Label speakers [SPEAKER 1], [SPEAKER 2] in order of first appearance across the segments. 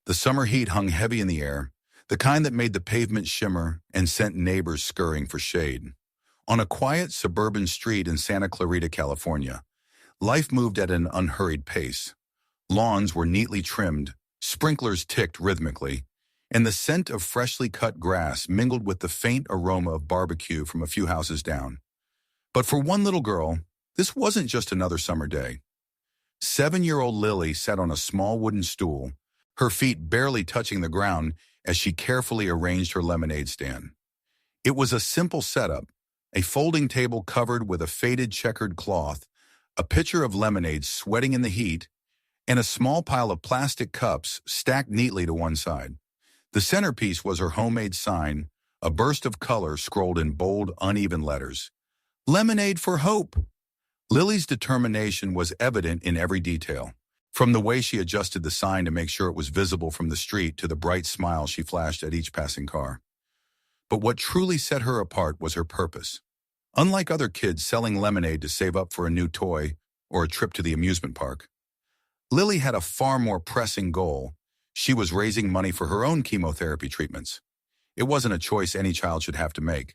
[SPEAKER 1] The summer heat hung heavy in the air, the kind that made the pavement shimmer and sent neighbors scurrying for shade. On a quiet suburban street in Santa Clarita, California, life moved at an unhurried pace. Lawns were neatly trimmed, sprinklers ticked rhythmically, and the scent of freshly cut grass mingled with the faint aroma of barbecue from a few houses down. But for one little girl, this wasn't just another summer day. 7-year-old Lily sat on a small wooden stool, her feet barely touching the ground as she carefully arranged her lemonade stand. It was a simple setup, a folding table covered with a faded checkered cloth, a pitcher of lemonade sweating in the heat, and a small pile of plastic cups stacked neatly to one side. The centerpiece was her homemade sign, a burst of color scrolled in bold, uneven letters. "Lemonade for Hope." Lily's determination was evident in every detail, from the way she adjusted the sign to make sure it was visible from the street to the bright smile she flashed at each passing car. But what truly set her apart was her purpose. Unlike other kids selling lemonade to save up for a new toy or a trip to the amusement park, Lily had a far more pressing goal. She was raising money for her own chemotherapy treatments. It wasn't a choice any child should have to make,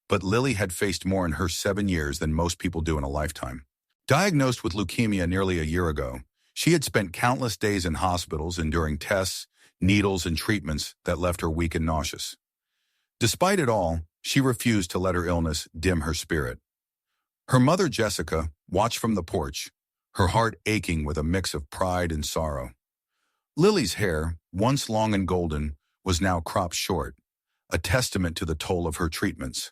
[SPEAKER 1] but Lily had faced more in her 7 years than most people do in a lifetime. Diagnosed with leukemia nearly a year ago, she had spent countless days in hospitals enduring tests, needles, and treatments that left her weak and nauseous. Despite it all, she refused to let her illness dim her spirit. Her mother, Jessica, watched from the porch, her heart aching with a mix of pride and sorrow. Lily's hair, once long and golden, was now cropped short, a testament to the toll of her treatments.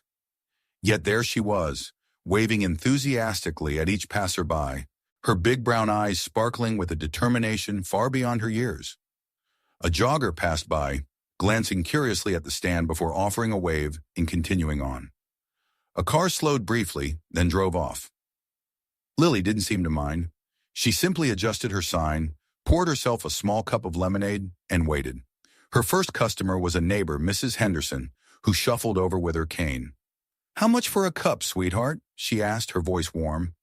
[SPEAKER 1] Yet there she was, waving enthusiastically at each passerby, her big brown eyes sparkling with a determination far beyond her years. A jogger passed by, glancing curiously at the stand before offering a wave and continuing on. A car slowed briefly, then drove off. Lily didn't seem to mind. She simply adjusted her sign, poured herself a small cup of lemonade, and waited. Her first customer was a neighbor, Mrs. Henderson, who shuffled over with her cane. "How much for a cup, sweetheart?" she asked, her voice warm.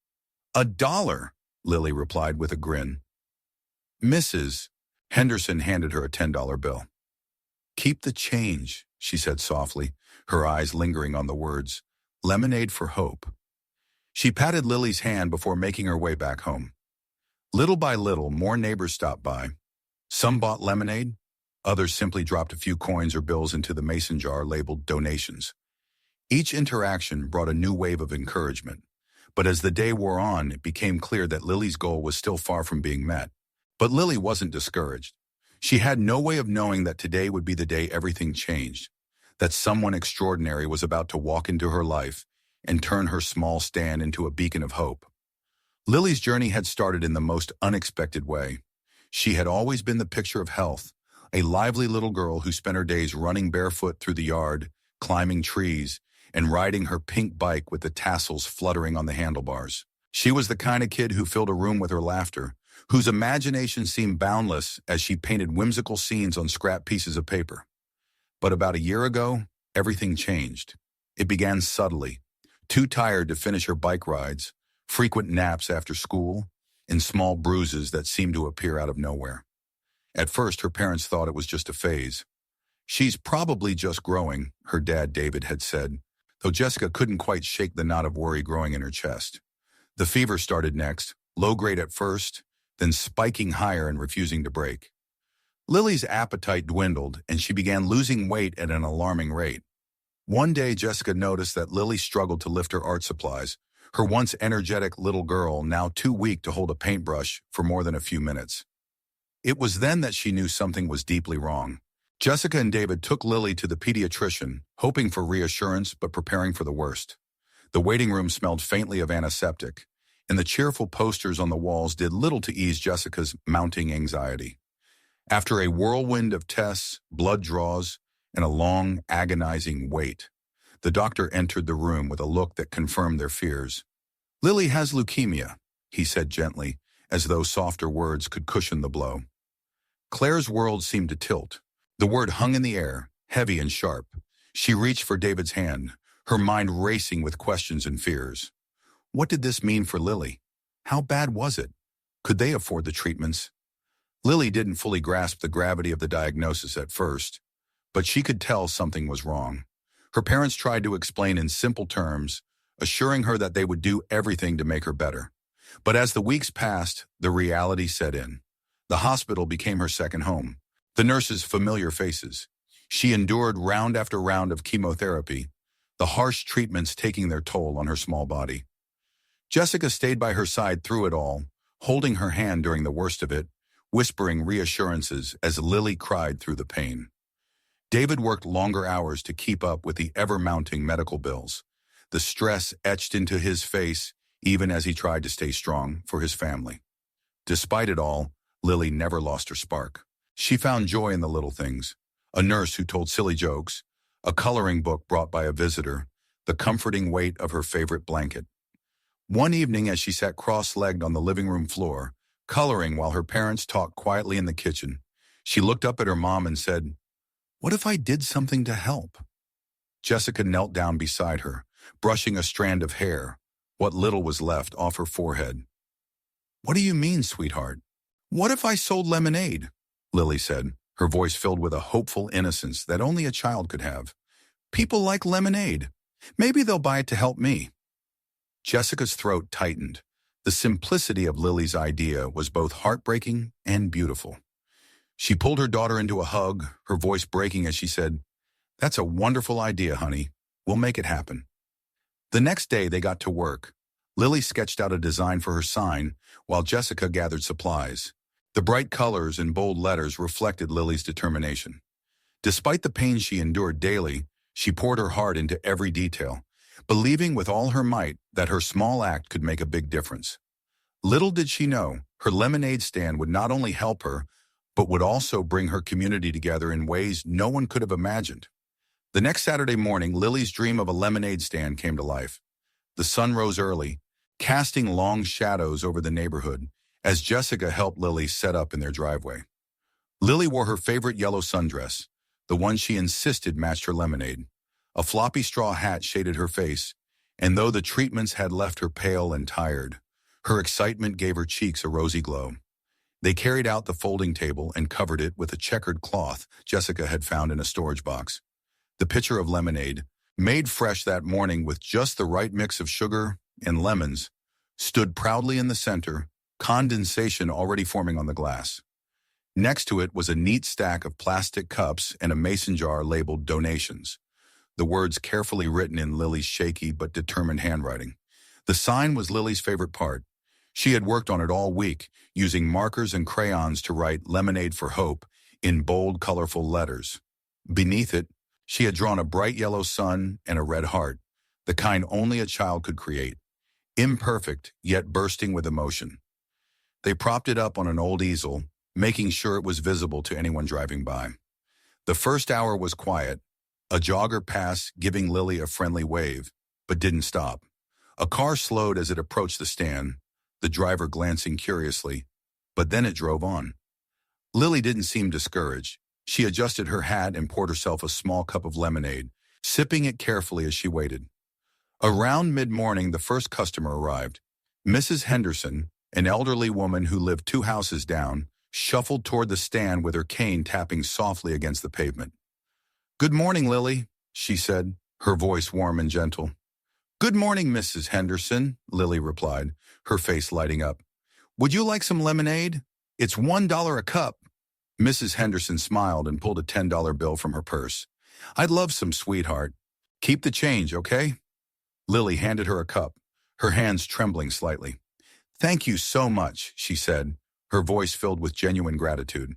[SPEAKER 1] $1, Lily replied with a grin. "Mrs." Henderson handed her a $10 bill. "Keep the change," she said softly, her eyes lingering on the words, "Lemonade for Hope." She patted Lily's hand before making her way back home. Little by little, more neighbors stopped by. Some bought lemonade, others simply dropped a few coins or bills into the mason jar labeled donations. Each interaction brought a new wave of encouragement, but as the day wore on, it became clear that Lily's goal was still far from being met. But Lily wasn't discouraged. She had no way of knowing that today would be the day everything changed, that someone extraordinary was about to walk into her life and turn her small stand into a beacon of hope. Lily's journey had started in the most unexpected way. She had always been the picture of health, a lively little girl who spent her days running barefoot through the yard, climbing trees, and riding her pink bike with the tassels fluttering on the handlebars. She was the kind of kid who filled a room with her laughter, whose imagination seemed boundless as she painted whimsical scenes on scrap pieces of paper. But about a year ago, everything changed. It began subtly. Too tired to finish her bike rides, frequent naps after school, and small bruises that seemed to appear out of nowhere. At first, her parents thought it was just a phase. "She's probably just growing," her dad David had said, though Jessica couldn't quite shake the knot of worry growing in her chest. The fever started next, low grade at first, then spiking higher and refusing to break. Lily's appetite dwindled, and she began losing weight at an alarming rate. One day, Jessica noticed that Lily struggled to lift her art supplies, her once energetic little girl now too weak to hold a paintbrush for more than a few minutes. It was then that she knew something was deeply wrong. Jessica and David took Lily to the pediatrician, hoping for reassurance but preparing for the worst. The waiting room smelled faintly of antiseptic, and the cheerful posters on the walls did little to ease Jessica's mounting anxiety. After a whirlwind of tests, blood draws, and a long, agonizing wait, the doctor entered the room with a look that confirmed their fears. "Lily has leukemia," he said gently, as though softer words could cushion the blow. Claire's world seemed to tilt. The word hung in the air, heavy and sharp. She reached for David's hand, her mind racing with questions and fears. What did this mean for Lily? How bad was it? Could they afford the treatments? Lily didn't fully grasp the gravity of the diagnosis at first, but she could tell something was wrong. Her parents tried to explain in simple terms, assuring her that they would do everything to make her better. But as the weeks passed, the reality set in. The hospital became her second home. The nurses' familiar faces. She endured round after round of chemotherapy, the harsh treatments taking their toll on her small body. Jessica stayed by her side through it all, holding her hand during the worst of it, whispering reassurances as Lily cried through the pain. David worked longer hours to keep up with the ever-mounting medical bills. The stress etched into his face even as he tried to stay strong for his family. Despite it all, Lily never lost her spark. She found joy in the little things. A nurse who told silly jokes, a coloring book brought by a visitor, the comforting weight of her favorite blanket. One evening as she sat cross-legged on the living room floor, coloring while her parents talked quietly in the kitchen, she looked up at her mom and said, "What if I did something to help?" Jessica knelt down beside her, brushing a strand of hair, what little was left, off her forehead. "What do you mean, sweetheart?" "What if I sold lemonade?" Lily said, her voice filled with a hopeful innocence that only a child could have. "People like lemonade. Maybe they'll buy it to help me." Jessica's throat tightened. The simplicity of Lily's idea was both heartbreaking and beautiful. She pulled her daughter into a hug, her voice breaking as she said, "That's a wonderful idea, honey. We'll make it happen." The next day they got to work. Lily sketched out a design for her sign, while Jessica gathered supplies. The bright colors and bold letters reflected Lily's determination. Despite the pain she endured daily, she poured her heart into every detail, believing with all her might that her small act could make a big difference. Little did she know, her lemonade stand would not only help her, but would also bring her community together in ways no one could have imagined. The next Saturday morning, Lily's dream of a lemonade stand came to life. The sun rose early, casting long shadows over the neighborhood, as Jessica helped Lily set up in their driveway. Lily wore her favorite yellow sundress, the one she insisted matched her lemonade. A floppy straw hat shaded her face, and though the treatments had left her pale and tired, her excitement gave her cheeks a rosy glow. They carried out the folding table and covered it with a checkered cloth Jessica had found in a storage box. The pitcher of lemonade, made fresh that morning with just the right mix of sugar and lemons, stood proudly in the center, condensation already forming on the glass. Next to it was a neat stack of plastic cups and a mason jar labeled "Donations," the words carefully written in Lily's shaky but determined handwriting. The sign was Lily's favorite part. She had worked on it all week, using markers and crayons to write "Lemonade for Hope" in bold, colorful letters. Beneath it, she had drawn a bright yellow sun and a red heart, the kind only a child could create, imperfect yet bursting with emotion. They propped it up on an old easel, making sure it was visible to anyone driving by. The first hour was quiet. A jogger passed, giving Lily a friendly wave, but didn't stop. A car slowed as it approached the stand, the driver glancing curiously, but then it drove on. Lily didn't seem discouraged. She adjusted her hat and poured herself a small cup of lemonade, sipping it carefully as she waited. Around mid-morning, the first customer arrived. Mrs. Henderson, an elderly woman who lived 2 houses down, shuffled toward the stand with her cane tapping softly against the pavement. "Good morning, Lily," she said, her voice warm and gentle. "Good morning, Mrs. Henderson," Lily replied, her face lighting up. "Would you like some lemonade? It's $1 a cup." Mrs. Henderson smiled and pulled a $10 bill from her purse. "I'd love some, sweetheart. Keep the change, okay?" Lily handed her a cup, her hands trembling slightly. "Thank you so much," she said, her voice filled with genuine gratitude.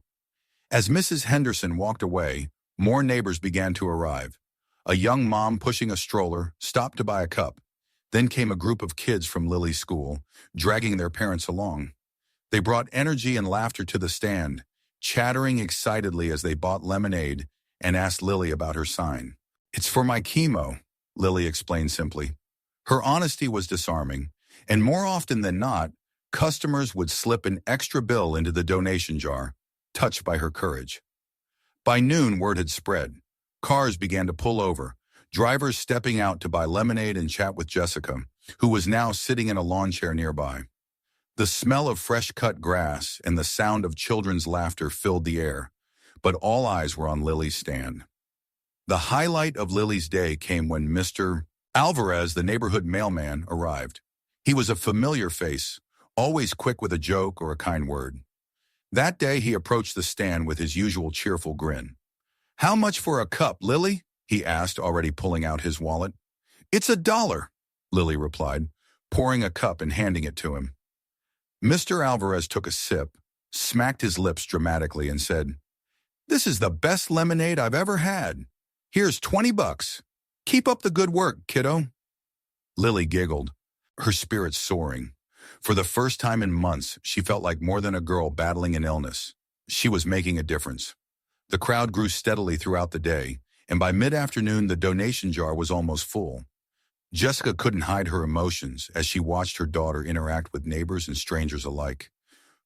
[SPEAKER 1] As Mrs. Henderson walked away, more neighbors began to arrive. A young mom pushing a stroller stopped to buy a cup. Then came a group of kids from Lily's school, dragging their parents along. They brought energy and laughter to the stand, chattering excitedly as they bought lemonade and asked Lily about her sign. "It's for my chemo," Lily explained simply. Her honesty was disarming, and more often than not, customers would slip an extra bill into the donation jar, touched by her courage. By noon, word had spread. Cars began to pull over, drivers stepping out to buy lemonade and chat with Jessica, who was now sitting in a lawn chair nearby. The smell of fresh-cut grass and the sound of children's laughter filled the air, but all eyes were on Lily's stand. The highlight of Lily's day came when Mr. Alvarez, the neighborhood mailman, arrived. He was a familiar face, always quick with a joke or a kind word. That day he approached the stand with his usual cheerful grin. "How much for a cup, Lily?" he asked, already pulling out his wallet. "It's $1, Lily replied, pouring a cup and handing it to him. Mr. Alvarez took a sip, smacked his lips dramatically, and said, "This is the best lemonade I've ever had. Here's $20. Keep up the good work, kiddo." Lily giggled, her spirits soaring. For the first time in months, she felt like more than a girl battling an illness. She was making a difference. The crowd grew steadily throughout the day, and by mid-afternoon the donation jar was almost full. Jessica couldn't hide her emotions as she watched her daughter interact with neighbors and strangers alike,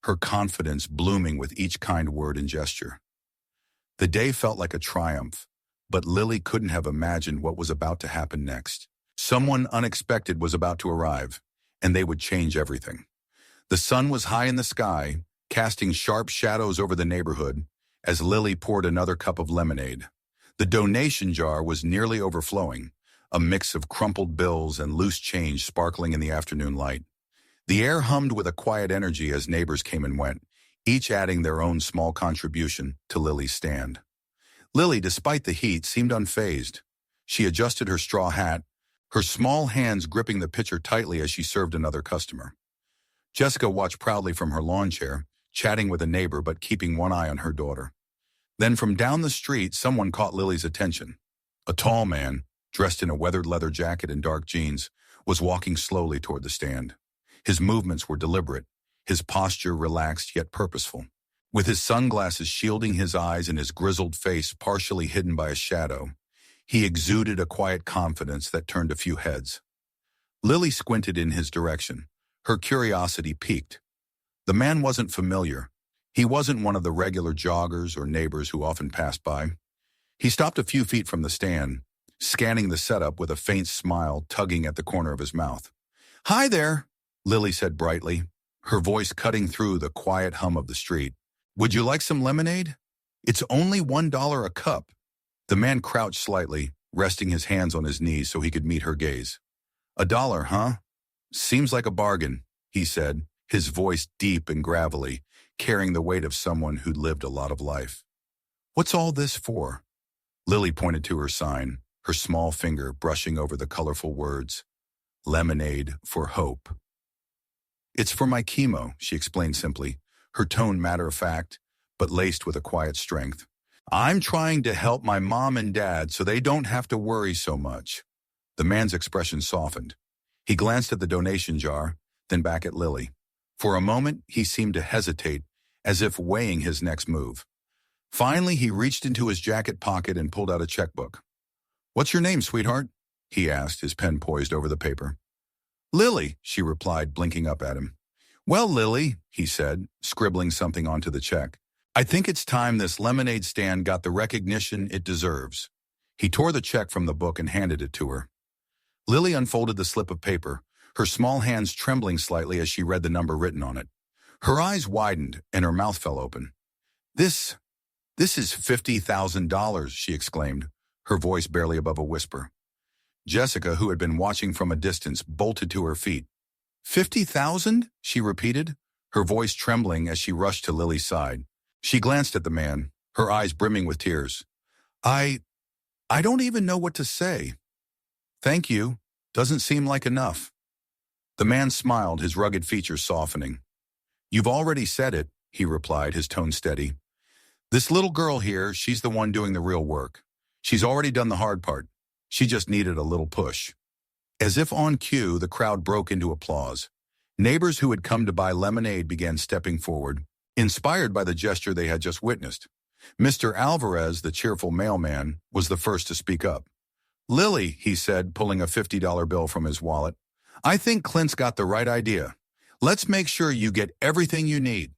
[SPEAKER 1] her confidence blooming with each kind word and gesture. The day felt like a triumph, but Lily couldn't have imagined what was about to happen next. Someone unexpected was about to arrive, and they would change everything. The sun was high in the sky, casting sharp shadows over the neighborhood as Lily poured another cup of lemonade. The donation jar was nearly overflowing, a mix of crumpled bills and loose change sparkling in the afternoon light. The air hummed with a quiet energy as neighbors came and went, each adding their own small contribution to Lily's stand. Lily, despite the heat, seemed unfazed. She adjusted her straw hat, her small hands gripping the pitcher tightly as she served another customer. Jessica watched proudly from her lawn chair, chatting with a neighbor but keeping one eye on her daughter. Then from down the street, someone caught Lily's attention. A tall man, dressed in a weathered leather jacket and dark jeans, was walking slowly toward the stand. His movements were deliberate, his posture relaxed yet purposeful. With his sunglasses shielding his eyes and his grizzled face partially hidden by a shadow, he exuded a quiet confidence that turned a few heads. Lily squinted in his direction, her curiosity piqued. The man wasn't familiar. He wasn't one of the regular joggers or neighbors who often passed by. He stopped a few feet from the stand, scanning the setup with a faint smile tugging at the corner of his mouth. "Hi there," Lily said brightly, her voice cutting through the quiet hum of the street. "Would you like some lemonade? It's only $1 a cup." The man crouched slightly, resting his hands on his knees so he could meet her gaze. $1, huh? Seems like a bargain," he said, his voice deep and gravelly, carrying the weight of someone who'd lived a lot of life. "What's all this for?" Lily pointed to her sign, her small finger brushing over the colorful words, "Lemonade for Hope." "It's for my chemo," she explained simply, her tone matter-of-fact, but laced with a quiet strength. "I'm trying to help my mom and dad so they don't have to worry so much." The man's expression softened. He glanced at the donation jar, then back at Lily. For a moment, he seemed to hesitate, as if weighing his next move. Finally, he reached into his jacket pocket and pulled out a checkbook. "What's your name, sweetheart?" he asked, his pen poised over the paper. "Lily," she replied, blinking up at him. "Well, Lily," he said, scribbling something onto the check, "I think it's time this lemonade stand got the recognition it deserves." He tore the check from the book and handed it to her. Lily unfolded the slip of paper, her small hands trembling slightly as she read the number written on it. Her eyes widened and her mouth fell open. This is $50,000, she exclaimed, her voice barely above a whisper. Jessica, who had been watching from a distance, bolted to her feet. "50,000?" she repeated, her voice trembling as she rushed to Lily's side. She glanced at the man, her eyes brimming with tears. I don't even know what to say." "Thank you. Doesn't seem like enough." The man smiled, his rugged features softening. "You've already said it," he replied, his tone steady. "This little girl here, she's the one doing the real work. She's already done the hard part. She just needed a little push." As if on cue, the crowd broke into applause. Neighbors who had come to buy lemonade began stepping forward, inspired by the gesture they had just witnessed. Mr. Alvarez, the cheerful mailman, was the first to speak up. "Lily," he said, pulling a $50 bill from his wallet, "I think Clint's got the right idea. Let's make sure you get everything you need."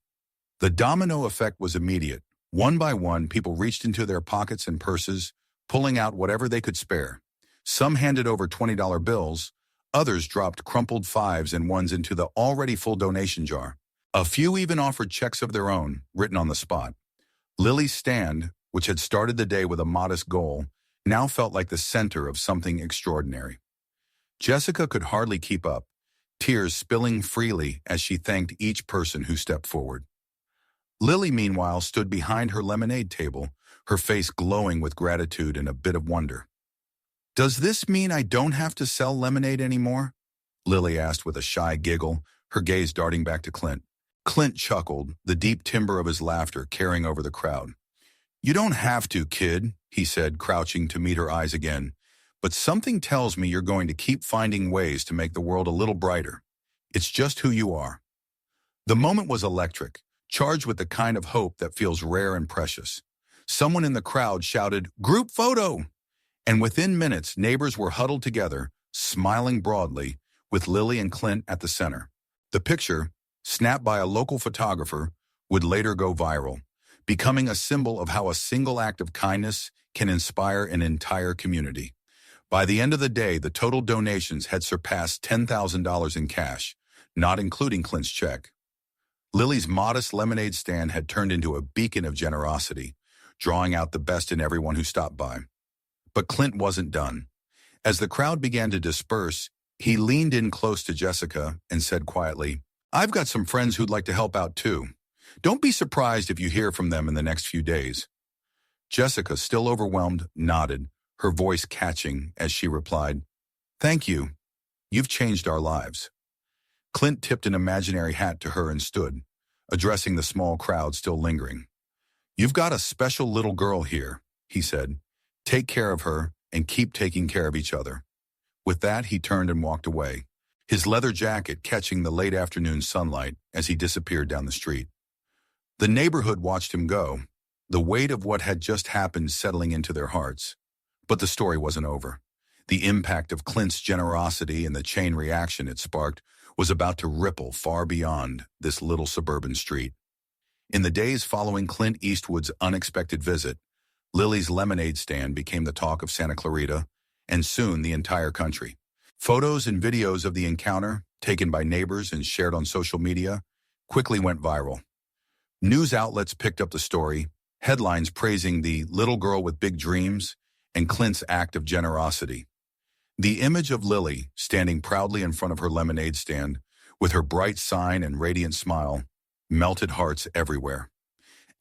[SPEAKER 1] The domino effect was immediate. One by one, people reached into their pockets and purses, pulling out whatever they could spare. Some handed over $20 bills, Others dropped crumpled fives and ones into the already full donation jar. A few even offered checks of their own, written on the spot. Lily's stand, which had started the day with a modest goal, now felt like the center of something extraordinary. Jessica could hardly keep up, tears spilling freely as she thanked each person who stepped forward. Lily, meanwhile, stood behind her lemonade table, her face glowing with gratitude and a bit of wonder. "Does this mean I don't have to sell lemonade anymore?" Lily asked with a shy giggle, her gaze darting back to Clint. Clint chuckled, the deep timbre of his laughter carrying over the crowd. "You don't have to, kid," he said, crouching to meet her eyes again. "But something tells me you're going to keep finding ways to make the world a little brighter. It's just who you are." The moment was electric, charged with the kind of hope that feels rare and precious. Someone in the crowd shouted, "Group photo!" And within minutes, neighbors were huddled together, smiling broadly, with Lily and Clint at the center. The picture, snapped by a local photographer, would later go viral, becoming a symbol of how a single act of kindness can inspire an entire community. By the end of the day, the total donations had surpassed $10,000 in cash, not including Clint's check. Lily's modest lemonade stand had turned into a beacon of generosity, drawing out the best in everyone who stopped by. But Clint wasn't done. As the crowd began to disperse, he leaned in close to Jessica and said quietly, "I've got some friends who'd like to help out too. Don't be surprised if you hear from them in the next few days." Jessica, still overwhelmed, nodded, her voice catching as she replied, "Thank you. You've changed our lives." Clint tipped an imaginary hat to her and stood, addressing the small crowd still lingering. "You've got a special little girl here," he said. "Take care of her and keep taking care of each other." With that, he turned and walked away, his leather jacket catching the late afternoon sunlight as he disappeared down the street. The neighborhood watched him go, the weight of what had just happened settling into their hearts. But the story wasn't over. The impact of Clint's generosity and the chain reaction it sparked was about to ripple far beyond this little suburban street. In the days following Clint Eastwood's unexpected visit, Lily's lemonade stand became the talk of Santa Clarita, and soon the entire country. Photos and videos of the encounter, taken by neighbors and shared on social media, quickly went viral. News outlets picked up the story, headlines praising the little girl with big dreams and Clint's act of generosity. The image of Lily, standing proudly in front of her lemonade stand, with her bright sign and radiant smile, melted hearts everywhere.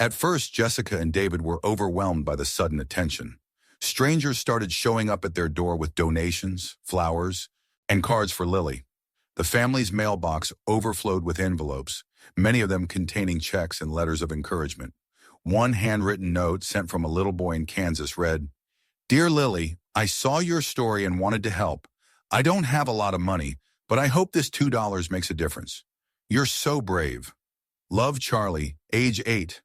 [SPEAKER 1] At first, Jessica and David were overwhelmed by the sudden attention. Strangers started showing up at their door with donations, flowers, and cards for Lily. The family's mailbox overflowed with envelopes, many of them containing checks and letters of encouragement. One handwritten note sent from a little boy in Kansas read, "Dear Lily, I saw your story and wanted to help. I don't have a lot of money, but I hope this $2 makes a difference. You're so brave. Love, Charlie, age 8.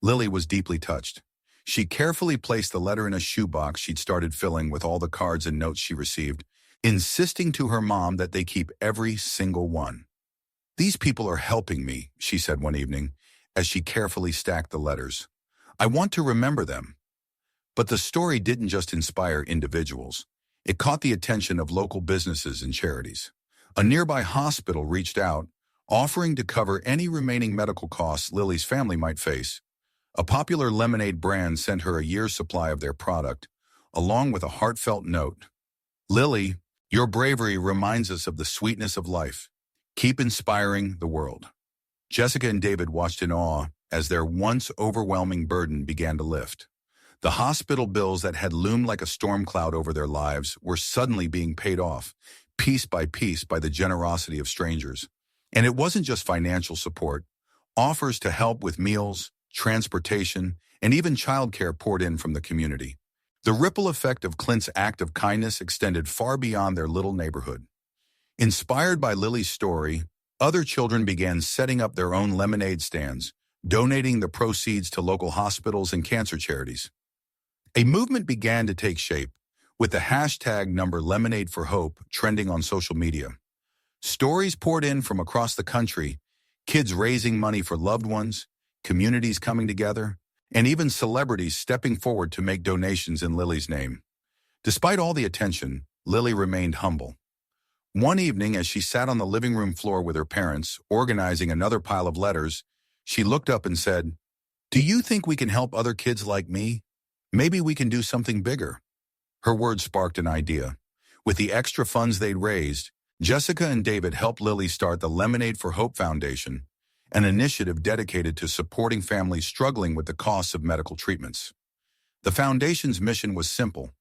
[SPEAKER 1] Lily was deeply touched. She carefully placed the letter in a shoebox she'd started filling with all the cards and notes she received, insisting to her mom that they keep every single one. "These people are helping me," she said one evening, as she carefully stacked the letters. "I want to remember them." But the story didn't just inspire individuals. It caught the attention of local businesses and charities. A nearby hospital reached out, offering to cover any remaining medical costs Lily's family might face. A popular lemonade brand sent her a year's supply of their product, along with a heartfelt note. "Lily, your bravery reminds us of the sweetness of life. Keep inspiring the world." Jessica and David watched in awe as their once overwhelming burden began to lift. The hospital bills that had loomed like a storm cloud over their lives were suddenly being paid off, piece by the generosity of strangers. And it wasn't just financial support. Offers to help with meals, transportation, and even childcare poured in from the community. The ripple effect of Clint's act of kindness extended far beyond their little neighborhood. Inspired by Lily's story, other children began setting up their own lemonade stands, donating the proceeds to local hospitals and cancer charities. A movement began to take shape, with the hashtag #LemonadeForHope trending on social media. Stories poured in from across the country, kids raising money for loved ones, communities coming together, and even celebrities stepping forward to make donations in Lily's name. Despite all the attention, Lily remained humble. One evening, as she sat on the living room floor with her parents, organizing another pile of letters, she looked up and said, "Do you think we can help other kids like me? Maybe we can do something bigger." Her words sparked an idea. With the extra funds they'd raised, Jessica and David helped Lily start the Lemonade for Hope Foundation, an initiative dedicated to supporting families struggling with the costs of medical treatments. The foundation's mission was simple.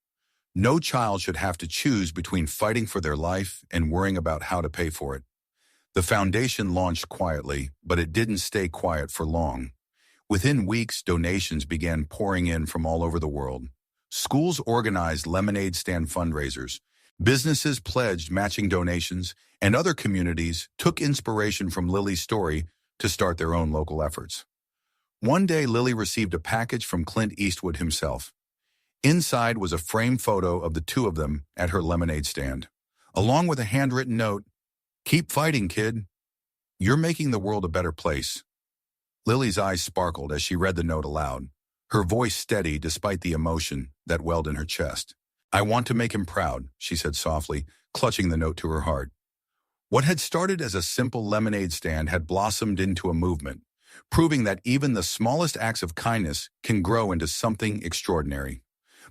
[SPEAKER 1] No child should have to choose between fighting for their life and worrying about how to pay for it. The foundation launched quietly, but it didn't stay quiet for long. Within weeks, donations began pouring in from all over the world. Schools organized lemonade stand fundraisers, businesses pledged matching donations, and other communities took inspiration from Lily's story to start their own local efforts. One day, Lily received a package from Clint Eastwood himself. Inside was a framed photo of the two of them at her lemonade stand, along with a handwritten note, "Keep fighting, kid. You're making the world a better place." Lily's eyes sparkled as she read the note aloud, her voice steady despite the emotion that welled in her chest. "I want to make him proud," she said softly, clutching the note to her heart. What had started as a simple lemonade stand had blossomed into a movement, proving that even the smallest acts of kindness can grow into something extraordinary.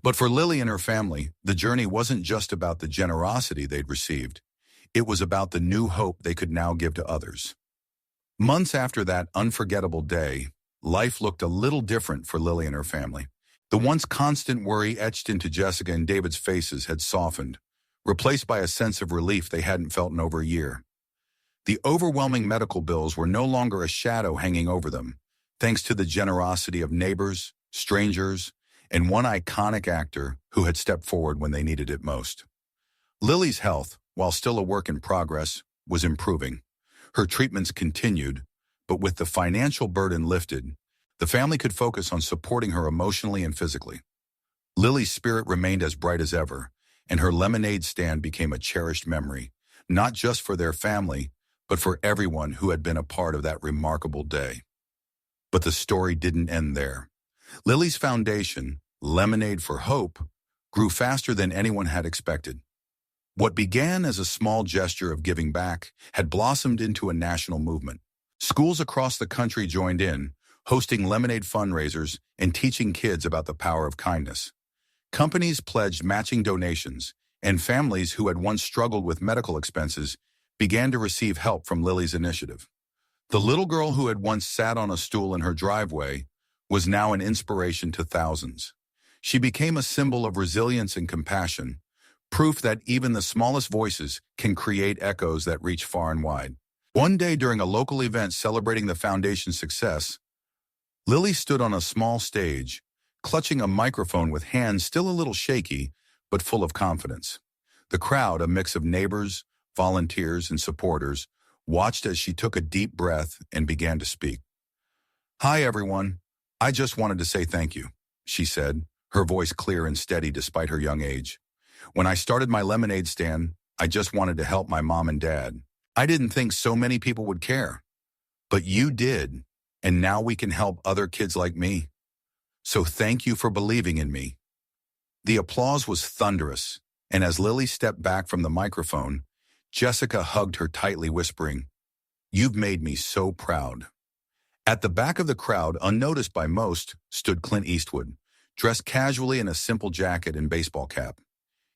[SPEAKER 1] But for Lily and her family, the journey wasn't just about the generosity they'd received. It was about the new hope they could now give to others. Months after that unforgettable day, life looked a little different for Lily and her family. The once constant worry etched into Jessica and David's faces had softened, replaced by a sense of relief they hadn't felt in over a year. The overwhelming medical bills were no longer a shadow hanging over them, thanks to the generosity of neighbors, strangers, and one iconic actor who had stepped forward when they needed it most. Lily's health, while still a work in progress, was improving. Her treatments continued, but with the financial burden lifted, the family could focus on supporting her emotionally and physically. Lily's spirit remained as bright as ever, and her lemonade stand became a cherished memory, not just for their family, but for everyone who had been a part of that remarkable day. But the story didn't end there. Lily's foundation, Lemonade for Hope, grew faster than anyone had expected. What began as a small gesture of giving back had blossomed into a national movement. Schools across the country joined in, hosting lemonade fundraisers and teaching kids about the power of kindness. Companies pledged matching donations, and families who had once struggled with medical expenses began to receive help from Lily's initiative. The little girl who had once sat on a stool in her driveway was now an inspiration to thousands. She became a symbol of resilience and compassion, proof that even the smallest voices can create echoes that reach far and wide. One day during a local event celebrating the foundation's success, Lily stood on a small stage, clutching a microphone with hands still a little shaky, but full of confidence. The crowd, a mix of neighbors, volunteers, and supporters, watched as she took a deep breath and began to speak. "Hi, everyone. I just wanted to say thank you," she said, her voice clear and steady despite her young age. "When I started my lemonade stand, I just wanted to help my mom and dad. I didn't think so many people would care. But you did, and now we can help other kids like me. So thank you for believing in me." The applause was thunderous, and as Lily stepped back from the microphone, Jessica hugged her tightly, whispering, "You've made me so proud." At the back of the crowd, unnoticed by most, stood Clint Eastwood, dressed casually in a simple jacket and baseball cap.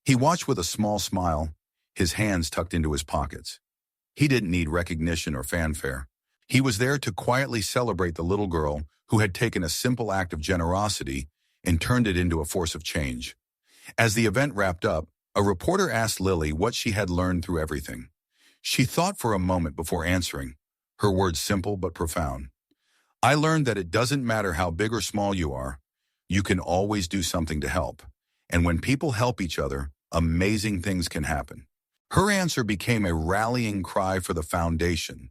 [SPEAKER 1] He watched with a small smile, his hands tucked into his pockets. He didn't need recognition or fanfare. He was there to quietly celebrate the little girl who had taken a simple act of generosity and turned it into a force of change. As the event wrapped up, a reporter asked Lily what she had learned through everything. She thought for a moment before answering, her words simple but profound. "I learned that it doesn't matter how big or small you can always do something to help. And when people help each other, amazing things can happen." Her answer became a rallying cry for the foundation,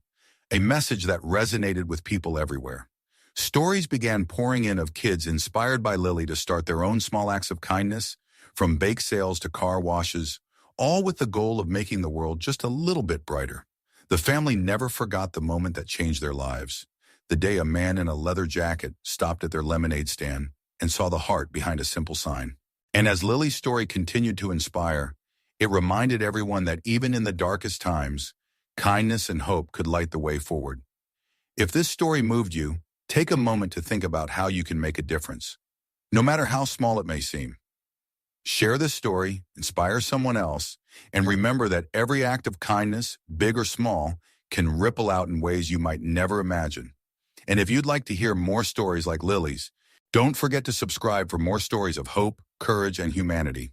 [SPEAKER 1] a message that resonated with people everywhere. Stories began pouring in of kids inspired by Lily to start their own small acts of kindness, from bake sales to car washes, all with the goal of making the world just a little bit brighter. The family never forgot the moment that changed their lives, the day a man in a leather jacket stopped at their lemonade stand and saw the heart behind a simple sign. And as Lily's story continued to inspire, It reminded everyone that even in the darkest times, kindness and hope could light the way forward. If this story moved you, take a moment to think about how you can make a difference, no matter how small it may seem. Share this story, inspire someone else, and remember that every act of kindness, big or small, can ripple out in ways you might never imagine. And if you'd like to hear more stories like Lily's, don't forget to subscribe for more stories of hope, courage, and humanity.